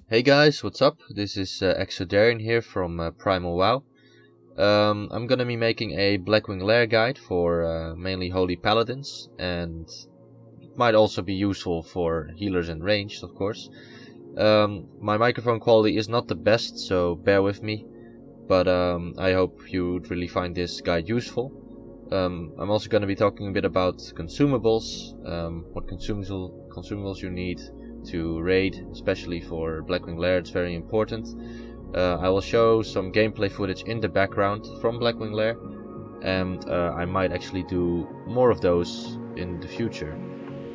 Hey guys, what's up? This is Exodarian here from PrimalWow. I'm gonna be making a Blackwing Lair guide for mainly Holy Paladins, and it might also be useful for healers and ranged, of course. My microphone quality is not the best, so bear with me, but I hope you'd really find this guide useful. I'm also gonna be talking a bit about consumables, what consumables you need to raid, especially for Blackwing Lair. It's very important. I will show some gameplay footage in the background from Blackwing Lair, and I might actually do more of those in the future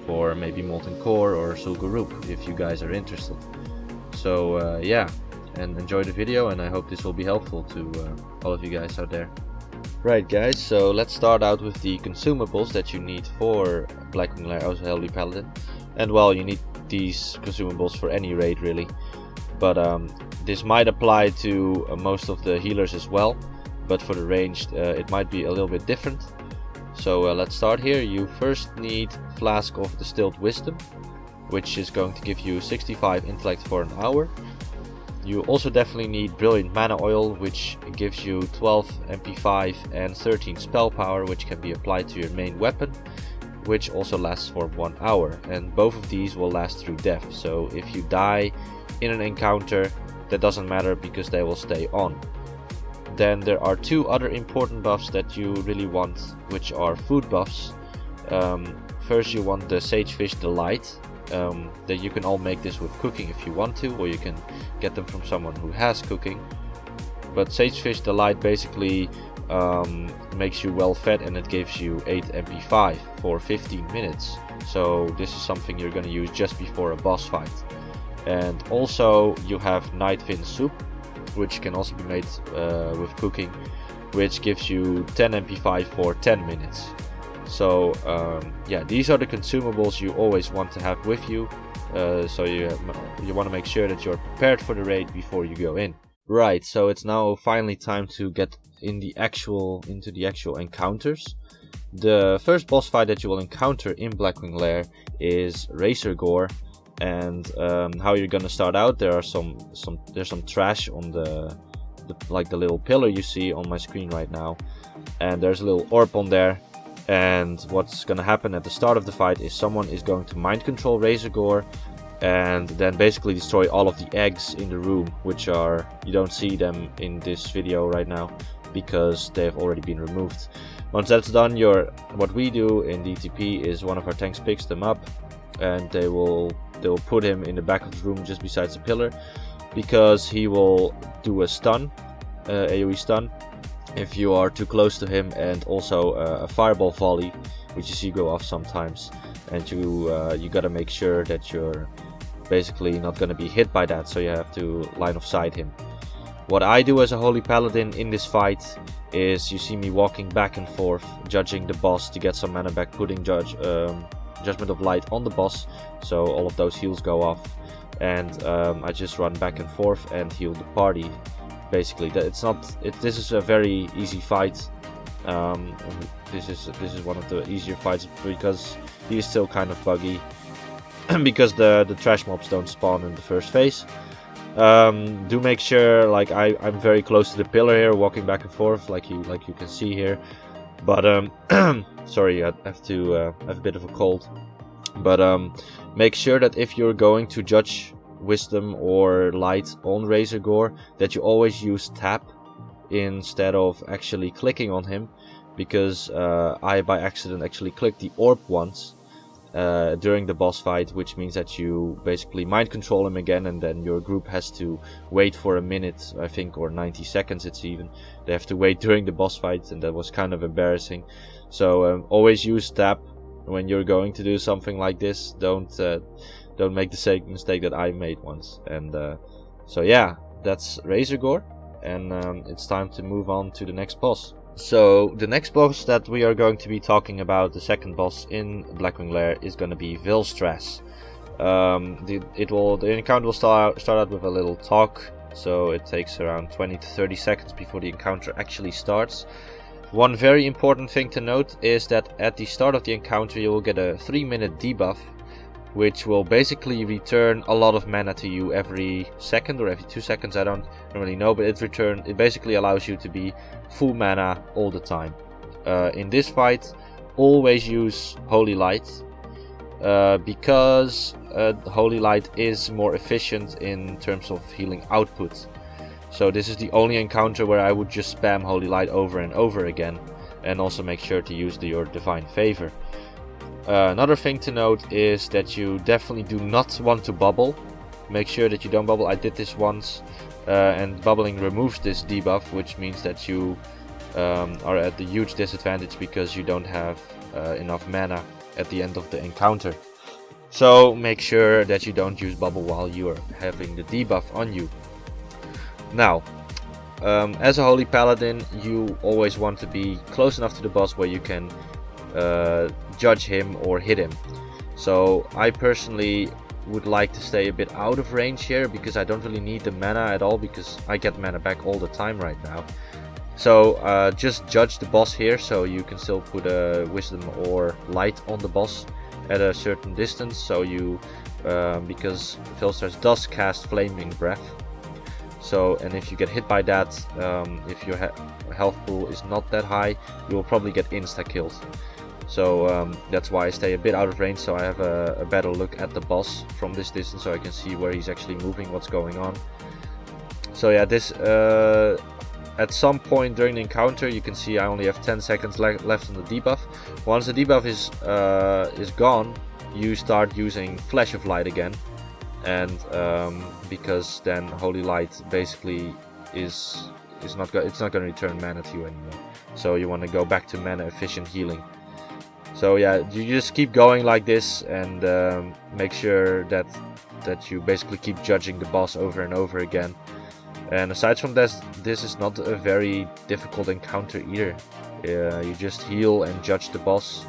for maybe Molten Core or Sul'Gurub if you guys are interested. So yeah, and enjoy the video, and I hope this will be helpful to all of you guys out there. Right guys, so let's start out with the consumables that you need for Blackwing Lair as a Holy Paladin. And well, you need these consumables for any raid really, but this might apply to most of the healers as well, but for the ranged it might be a little bit different. So let's start here. You first need Flask of Distilled Wisdom, which is going to give you 65 intellect for an hour. You also definitely need Brilliant Mana Oil, which gives you 12 MP5 and 13 spell power, which can be applied to your main weapon, which also lasts for 1 hour, and both of these will last through death. So if you die in an encounter, that doesn't matter because they will stay on. Then there are two other important buffs that you really want, which are food buffs. First you want the Sagefish Delight. That you can all make this with cooking if you want to, or you can get them from someone who has cooking. But Sagefish Delight basically makes you well fed, and it gives you 8 MP5 for 15 minutes. So this is something you're going to use just before a boss fight. And also you have Nightfin Soup, which can also be made with cooking, which gives you 10 MP5 for 10 minutes. So yeah, these are the consumables you always want to have with you. So you want to make sure that you're prepared for the raid before you go in. Right, so it's now finally time to get into the actual encounters. The first boss fight that you will encounter in Blackwing Lair is Gore, and how you're gonna start out. There's some trash on the little pillar you see on my screen right now, and there's a little orb on there. And what's gonna happen at the start of the fight is someone is going to mind control Gore, and then basically destroy all of the eggs in the room, which are, you don't see them in this video right now because they have already been removed. Once that's done, what we do in DTP is one of our tanks picks them up, and they will put him in the back of the room just besides the pillar, because he will do a stun, AoE stun, if you are too close to him, and also a fireball volley, which you see go off sometimes, and you gotta make sure that you're basically not gonna be hit by that, so you have to line of sight him. What I do as a Holy Paladin in this fight is, you see me walking back and forth, judging the boss to get some mana back, putting Judgment of Light on the boss, so all of those heals go off, and I just run back and forth and heal the party. Basically, this is a very easy fight. This is one of the easier fights because he is still kind of buggy because the trash mobs don't spawn in the first phase. Do make sure, like I'm very close to the pillar here, walking back and forth, like you can see here. But sorry, I have a bit of a cold. But make sure that if you're going to judge Wisdom or Light on Gore, that you always use tap instead of actually clicking on him, because I by accident actually clicked the orb once during the boss fight, which means that you basically mind control him again, and then your group has to wait for a minute, I think, or 90 seconds. It's even they have to wait during the boss fight, and that was kind of embarrassing. So always use tap when you're going to do something like this. Don't make the same mistake that I made once. And so yeah, that's Gore, and it's time to move on to the next boss. So the next boss that we are going to be talking about, the second boss in Blackwing Lair, is going to be Vilstras. The encounter will start out with a little talk, so it takes around 20 to 30 seconds before the encounter actually starts. One very important thing to note is that at the start of the encounter you will get a 3-minute debuff, which will basically return a lot of mana to you every second or every 2 seconds. I don't really know, but it basically allows you to be full mana all the time. In this fight, always use Holy Light, because Holy Light is more efficient in terms of healing output. So this is the only encounter where I would just spam Holy Light over and over again, and also make sure to use your Divine Favor. Another thing to note is that you definitely do not want to bubble. Make sure that you don't bubble. I did this once, and bubbling removes this debuff, which means that you are at a huge disadvantage because you don't have enough mana at the end of the encounter. So make sure that you don't use bubble while you are having the debuff on you. Now, as a Holy Paladin, you always want to be close enough to the boss where you can judge him or hit him. So I personally would like to stay a bit out of range here, because I don't really need the mana at all, because I get mana back all the time right now. So just judge the boss here, so you can still put a wisdom or light on the boss at a certain distance. So you, because Venthyr does cast Flaming Breath. So, and if you get hit by that, if your health pool is not that high, you will probably get insta-killed. So that's why I stay a bit out of range, so I have a better look at the boss from this distance, so I can see where he's actually moving, what's going on. So yeah, this at some point during the encounter, you can see I only have 10 seconds left on the debuff. Once the debuff is gone, you start using Flash of Light again, and because then Holy Light basically it's not going to return mana to you anymore. So you want to go back to mana efficient healing. So yeah, you just keep going like this, and make sure that you basically keep judging the boss over and over again. And aside from this is not a very difficult encounter either. You just heal and judge the boss,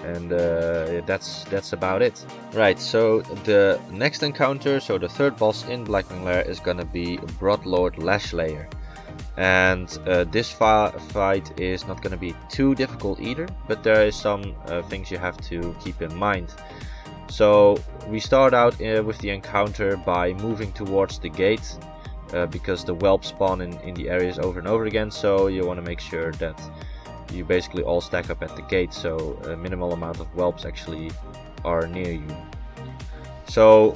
and that's about it. Right, so the next encounter, so the third boss in Blackwing Lair, is gonna be Broodlord Lashlayer. And this fight is not going to be too difficult either, but there is some things you have to keep in mind. So we start out with the encounter by moving towards the gate, because the whelps spawn in the areas over and over again, so you want to make sure that you basically all stack up at the gate, so a minimal amount of whelps actually are near you. So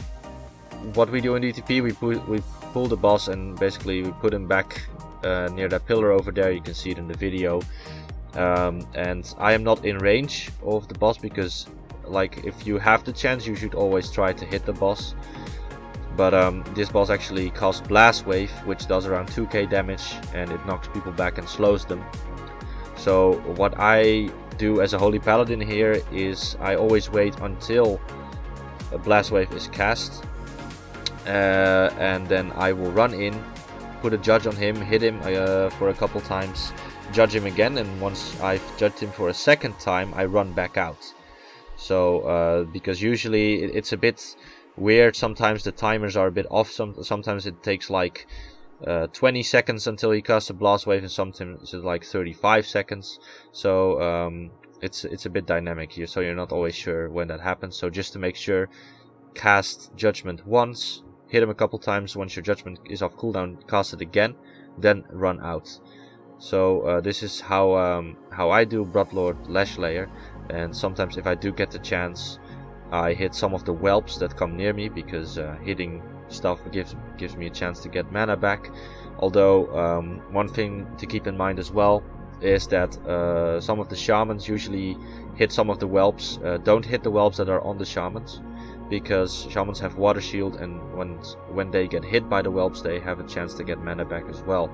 what we do in DTP, we pull the boss and basically we put him back near that pillar over there. You can see it in the video, and I am not in range of the boss, because like if you have the chance, you should always try to hit the boss. But this boss actually casts Blast Wave, which does around 2k damage, and it knocks people back and slows them. So what I do as a Holy Paladin here is I always wait until a Blast Wave is cast, and then I will run in, put a judge on him, hit him for a couple times, judge him again, and once I've judged him for a second time, I run back out. So because usually it's a bit weird, sometimes the timers are a bit off, sometimes it takes like 20 seconds until he casts a Blast Wave, and sometimes it's like 35 seconds. So it's a bit dynamic here, so you're not always sure when that happens. So just to make sure, cast Judgment once, hit him a couple times. Once your judgment is off cooldown, cast it again, then run out. So this is how I do Broodlord Lashlayer. And sometimes if I do get the chance, I hit some of the whelps that come near me, because hitting stuff gives me a chance to get mana back. Although one thing to keep in mind as well is that some of the shamans usually hit some of the whelps. Don't hit the whelps that are on the shamans, because shamans have water shield, and when they get hit by the whelps, they have a chance to get mana back as well.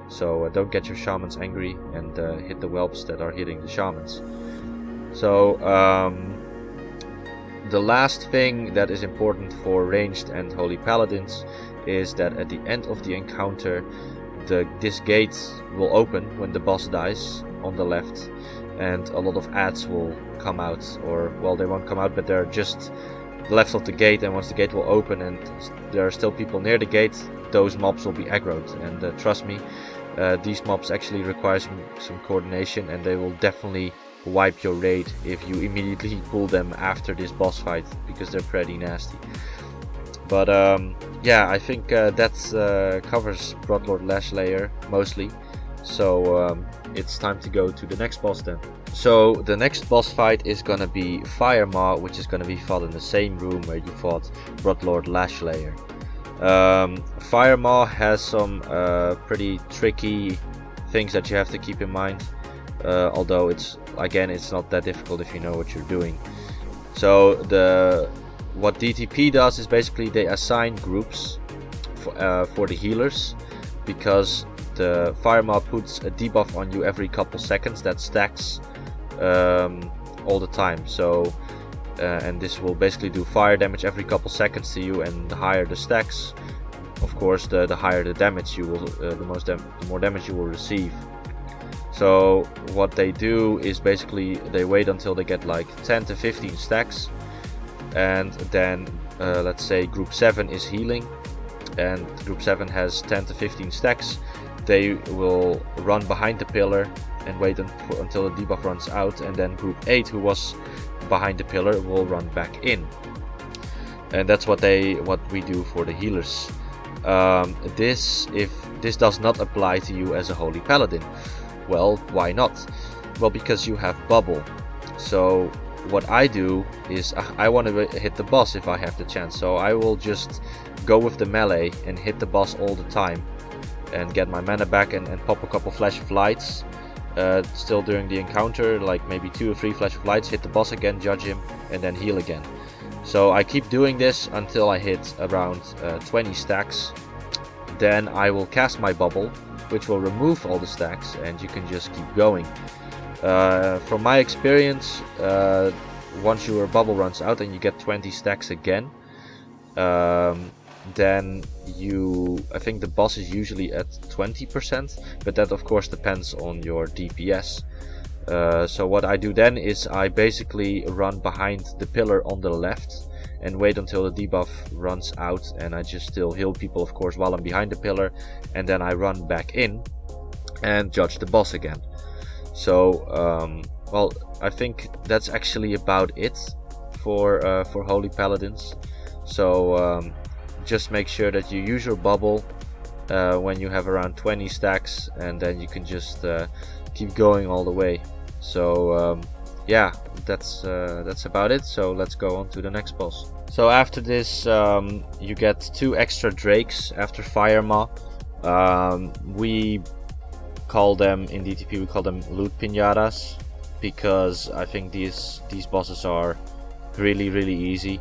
So don't get your shamans angry and hit the whelps that are hitting the shamans. So the last thing that is important for ranged and Holy Paladins is that at the end of the encounter, this gate will open when the boss dies on the left, and a lot of adds will come out, or well, they won't come out, but they're just left of the gate, and once the gate will open and there are still people near the gate, those mobs will be aggroed. And trust me, these mobs actually require some coordination, and they will definitely wipe your raid if you immediately pull them after this boss fight, because they're pretty nasty. But yeah, I think that covers Broodlord Lashlayer mostly. So it's time to go to the next boss then. So the next boss fight is gonna be Firemaw, which is gonna be fought in the same room where you fought Broodlord Lashlayer. Firemaw has some pretty tricky things that you have to keep in mind, although it's not that difficult if you know what you're doing. So what DTP does is basically they assign groups for the healers, because the Firemaw puts a debuff on you every couple seconds that stacks all the time. So and this will basically do fire damage every couple seconds to you, and the higher the stacks, of course, the higher the damage you will, the more damage you will receive. So what they do is basically they wait until they get like 10 to 15 stacks, and then let's say group 7 is healing and group 7 has 10 to 15 stacks. They will run behind the pillar and wait until the debuff runs out, and then group 8, who was behind the pillar, will run back in. And that's what we do for the healers. If this does not apply to you as a Holy Paladin, well, why not? Well, because you have bubble. So what I do is I want to hit the boss if I have the chance, so I will just go with the melee and hit the boss all the time and get my mana back and pop a couple flash of lights still during the encounter, like maybe 2 or 3 flash of lights, hit the boss again, judge him, and then heal again. So I keep doing this until I hit around 20 stacks. Then I will cast my bubble, which will remove all the stacks, and you can just keep going. From my experience, once your bubble runs out and you get 20 stacks again, then I think the boss is usually at 20%, but that of course depends on your DPS. So what I do then is I basically run behind the pillar on the left and wait until the debuff runs out, and I just still heal people, of course, while I'm behind the pillar, and then I run back in and judge the boss again. So well, I think that's actually about it for Holy Paladins. So just make sure that you use your bubble when you have around 20 stacks, and then you can just keep going all the way. So yeah, that's about it. So let's go on to the next boss. So after this, you get 2 extra drakes after Firemaw. We call them in DTP, we call them loot pinatas, because I think these bosses are really easy.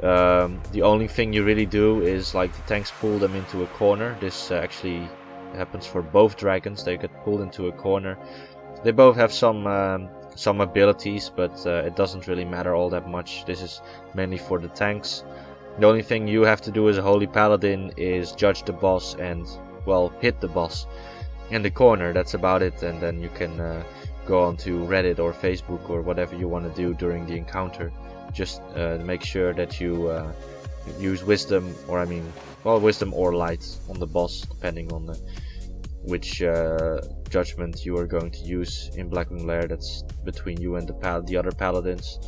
The only thing you really do is, like, the tanks pull them into a corner. This actually happens for both dragons. They get pulled into a corner. They both have some abilities, but it doesn't really matter all that much. This is mainly for the tanks. The only thing you have to do as a Holy Paladin is judge the boss and, well, hit the boss in the corner. That's about it. And then you can go on to Reddit or Facebook or whatever you want to do during the encounter. Just make sure that you use wisdom, or wisdom or light on the boss, depending on which judgment you are going to use in Blackwing Lair. That's between you and the other paladins.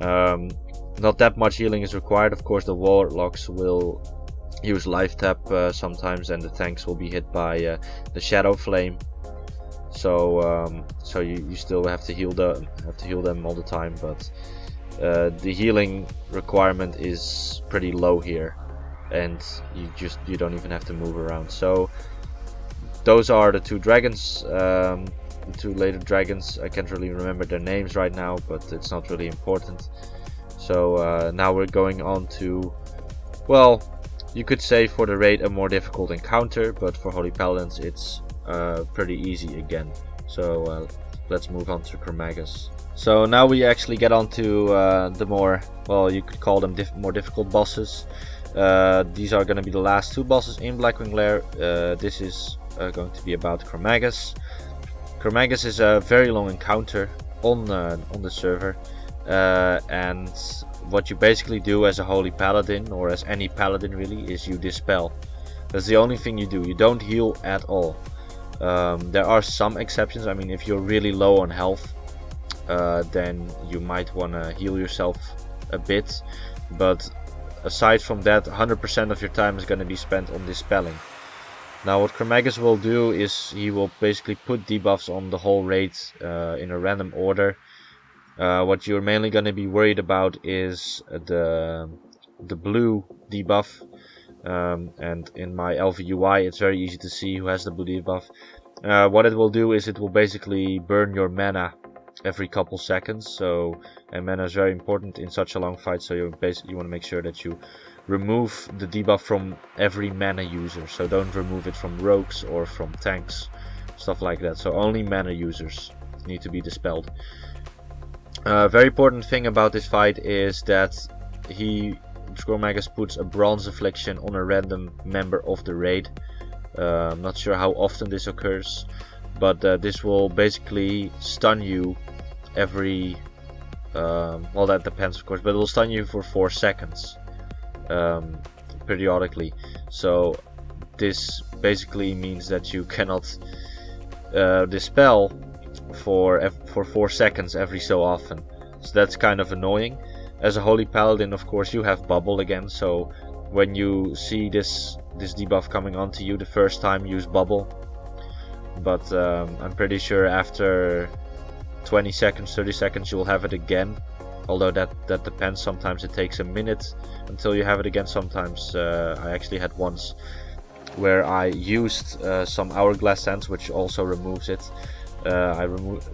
Not that much healing is required. Of course, the warlocks will use life tap sometimes, and the tanks will be hit by the shadow flame. So so you still have to heal them all the time, but the healing requirement is pretty low here, and you don't even have to move around. So those are the 2 dragons, the 2 later dragons. I can't really remember their names right now, but it's not really important. So now we're going on to, well, you could say for the raid a more difficult encounter, but for Holy Paladins it's pretty easy again. So let's move on to Magus. So now we actually get on to the more, well, you could call them more difficult bosses. These are going to be the last 2 bosses in Blackwing Lair. This is going to be about Magus. Magus is a very long encounter on the server, and what you basically do as a Holy Paladin, or as any Paladin really, is you dispel. That's the only thing you do. You don't heal at all. There are some exceptions. I mean, if you're really low on health, then you might want to heal yourself a bit, but aside from that, 100% of your time is going to be spent on dispelling. Now what Magus will do is he will basically put debuffs on the whole raid in a random order. What you're mainly going to be worried about is the blue debuff, and in my LVUI it's very easy to see who has the blue debuff. What it will do is it will basically burn your mana every couple seconds, so and mana is very important in such a long fight, so you want to make sure that you remove the debuff from every mana user, so don't remove it from rogues or from tanks, stuff like that. So only mana users need to be dispelled. Very important thing about this fight is that Magus puts a bronze affliction on a random member of the raid. I'm not sure how often this occurs, but this will basically stun you every well, that depends of course, but it will stun you for 4 seconds periodically. So this basically means that you cannot dispel for 4 seconds every so often, so that's kind of annoying. As a holy paladin, of course, you have bubble again, so when you see this debuff coming onto you the first time, use bubble. But I'm pretty sure after 20 seconds, 30 seconds you will have it again, although that depends. Sometimes it takes a minute until you have it again. Sometimes I actually had once where I used some hourglass sands, which also removes it. I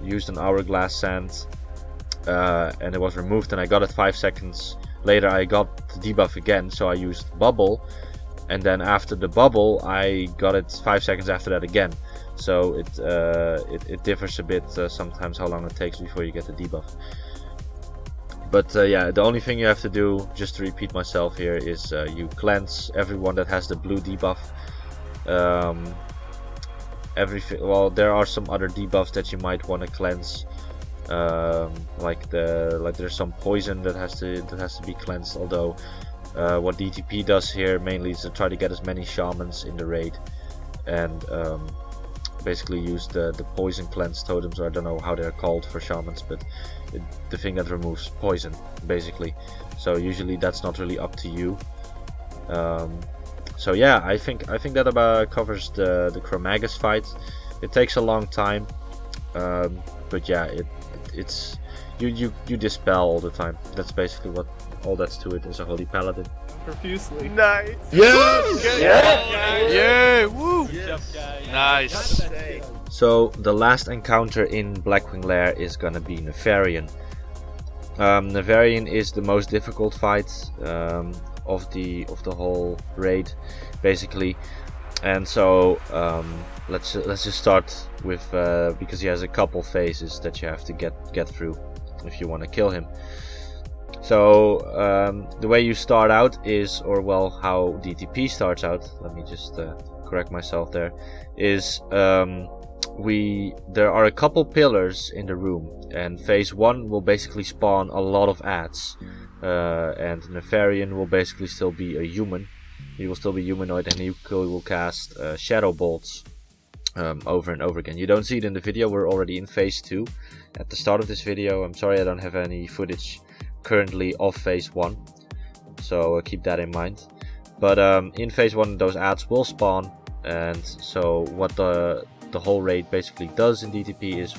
used an hourglass sand and it was removed, and I got it 5 seconds later. I got the debuff again, so I used bubble, and then after the bubble I got it 5 seconds after that again. So it differs a bit sometimes how long it takes before you get the debuff. But yeah, the only thing you have to do, just to repeat myself here, is you cleanse everyone that has the blue debuff. Well, there are some other debuffs that you might want to cleanse, like there's some poison that has to be cleansed. Although what DTP does here mainly is to try to get as many shamans in the raid, and basically use the poison cleanse totems, or I don't know how they're called for shamans, but the thing that removes poison basically. So usually that's not really up to you. So yeah, I think that about covers the Magus fight. It takes a long time, but yeah, it's you dispel all the time. That's basically what all that's to it as a holy paladin. Profusely. Nice. Yeah. Woo. Yes. Nice. So the last encounter in Blackwing Lair is gonna be Venthyr. Venthyr is the most difficult fight of the whole raid, basically. And so let's just start with because he has a couple phases that you have to get through if you want to kill him. So the way you start out is, or well, how DTP starts out, let me just correct myself there, is there are a couple pillars in the room, and phase 1 will basically spawn a lot of adds, and Venthyr will basically still be a human. He will still be humanoid, and he will cast shadow bolts over and over again. You don't see it in the video, we're already in phase 2 at the start of this video. I'm sorry I don't have any footage currently of phase 1, so keep that in mind. But in phase 1 those adds will spawn, and so what the whole raid basically does in DTP is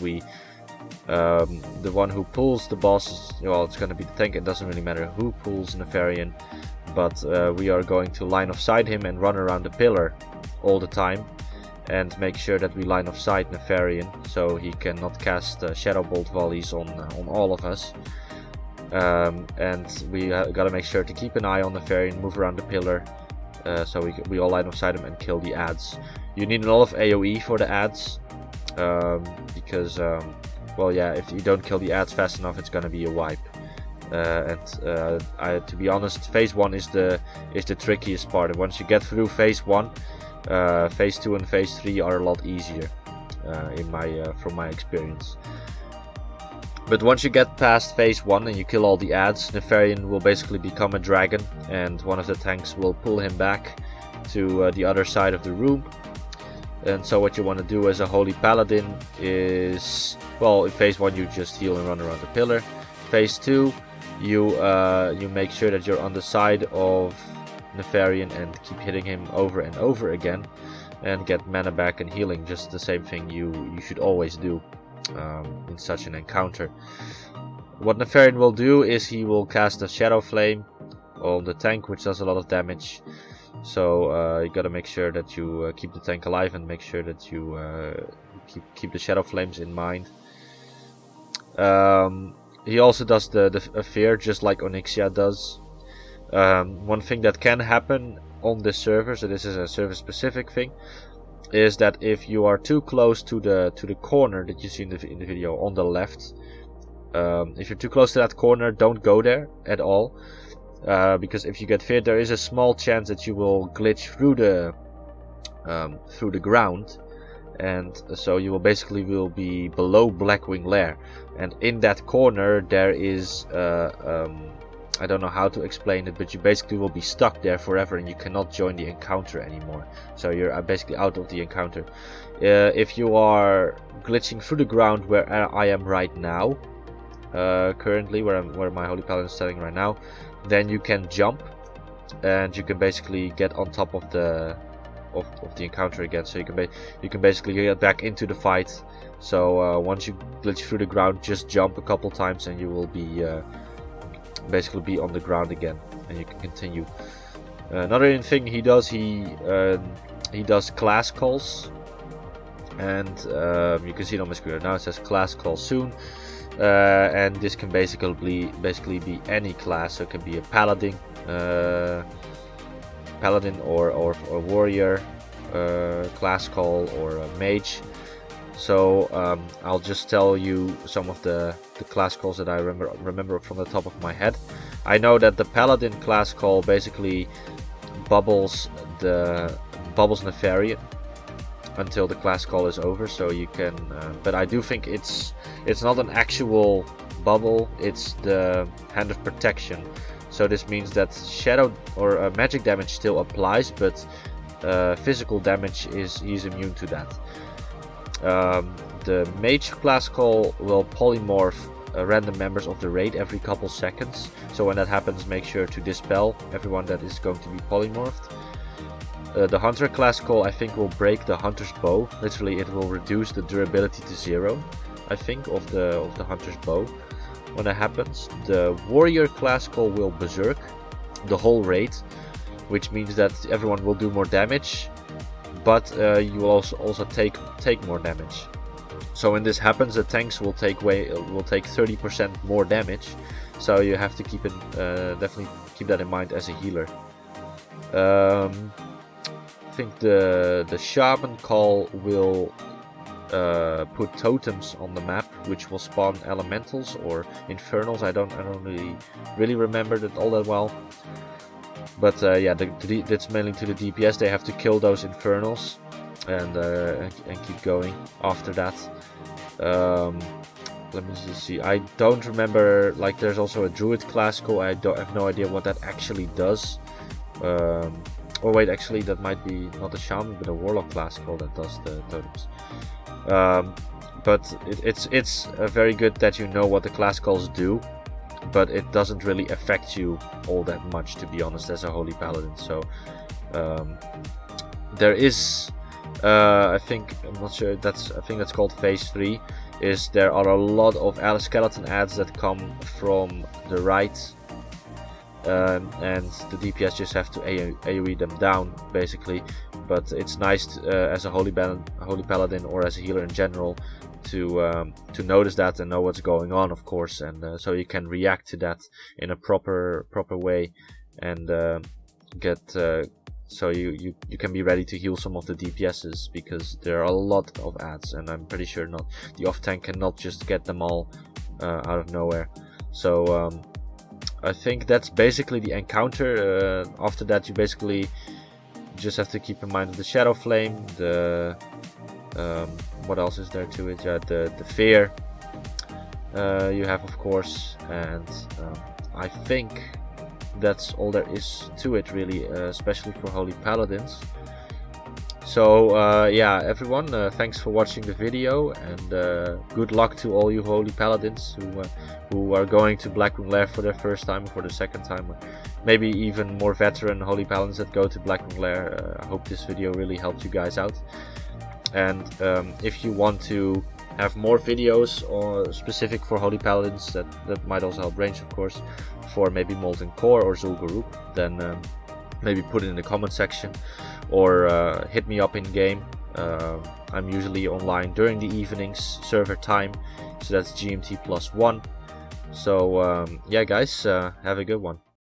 the one who pulls the boss, well, it's going to be the tank. It doesn't really matter who pulls Venthyr, but we are going to line of sight him and run around the pillar all the time and make sure that we line of sight Venthyr so he cannot cast shadow bolt volleys on all of us. And we gotta make sure to keep an eye on Venthyr, move around the pillar, so we all line of sight him and kill the adds. You need a lot of AoE for the adds, because well, yeah, if you don't kill the adds fast enough, it's gonna be a wipe. To be honest, phase 1 is the trickiest part. Once you get through phase 1, phase 2 and phase 3 are a lot easier, from my experience. But once you get past phase 1 and you kill all the adds, Venthyr will basically become a dragon, and one of the tanks will pull him back to the other side of the room. And so what you want to do as a Holy Paladin is, well, in phase 1 you just heal and run around the pillar. Phase 2 you make sure that you're on the side of Nefarian and keep hitting him over and over again and get mana back and healing, just the same thing you should always do in such an encounter. What Nefarian will do is he will cast a Shadow Flame on the tank, which does a lot of damage. So you gotta make sure that you keep the tank alive and make sure that you keep the Shadow Flames in mind. He also does the fear, just like Onyxia does. One thing that can happen on this server, so this is a server specific thing, is that if you are too close to the corner that you see in the video on the left, if you're too close to that corner, don't go there at all. Because if you get feared, there is a small chance that you will glitch through the ground, and so you will basically be below Blackwing Lair, and in that corner there is I don't know how to explain it, but you basically will be stuck there forever and you cannot join the encounter anymore. So you're basically out of the encounter. If you are glitching through the ground where I am right now, currently where my Holy Paladin is standing right now, then you can jump and you can basically get on top of the encounter again. So you can basically get back into the fight. So once you glitch through the ground, just jump a couple times and you will be basically be on the ground again, and you can continue. Another thing he does, he does class calls, and you can see it on my screen right now. It says class call soon. And this can basically be any class. So it can be a paladin, or warrior class call, or a mage. So I'll just tell you some of the class calls that I remember from the top of my head. I know that the paladin class call basically bubbles Nefarian until the class call is over, so you can but I do think it's not an actual bubble, it's the Hand of Protection. So this means that shadow or magic damage still applies, but physical damage he's immune to that. The mage class call will polymorph random members of the raid every couple seconds, so when that happens, make sure to dispel everyone that is going to be polymorphed. The hunter class call, I think, will break the hunter's bow. Literally, it will reduce the durability to 0, I think, of the hunter's bow when that happens. The warrior class call will berserk the whole raid, which means that everyone will do more damage, but you will also take more damage. So when this happens, the tanks will take 30% more damage. So you have to definitely keep that in mind as a healer. I think the shaman call will put totems on the map, which will spawn elementals or infernals. I don't really remember that all that well. But yeah, that's mainly to the DPS. They have to kill those infernals and keep going after that. Let me just see. I don't remember. Like, there's also a druid class call. I have no idea what that actually does. Oh wait, actually that might be not a shaman, but a warlock class call that does the totems. But it's very good that you know what the class calls do, but it doesn't really affect you all that much, to be honest, as a Holy Paladin. So there is, I think that's called phase 3. Is there are a lot of skeleton adds that come from the right. And the DPS just have to AoE them down, basically. But it's nice as a Holy Paladin or as a healer in general to notice that and know what's going on, of course, and so you can react to that in a proper way, and so you can be ready to heal some of the DPSs, because there are a lot of adds, and I'm pretty sure the off tank cannot just get them all out of nowhere. So I think that's basically the encounter. After that, you basically just have to keep in mind the Shadow Flame, the what else is there to it? Yeah, the fear you have, of course, and I think that's all there is to it, really, especially for Holy Paladins. So yeah, everyone, thanks for watching the video, and good luck to all you holy paladins who are going to Blackwing Lair for their first time or for the second time, or maybe even more veteran holy paladins that go to Blackwing Lair. I hope this video really helped you guys out. And if you want to have more videos or specific for holy paladins, that might also help range, of course, for maybe Molten Core or Zul'Gurub, then maybe put it in the comment section, or hit me up in game. I'm usually online during the evenings, server time, so that's GMT +1. So yeah guys, have a good one.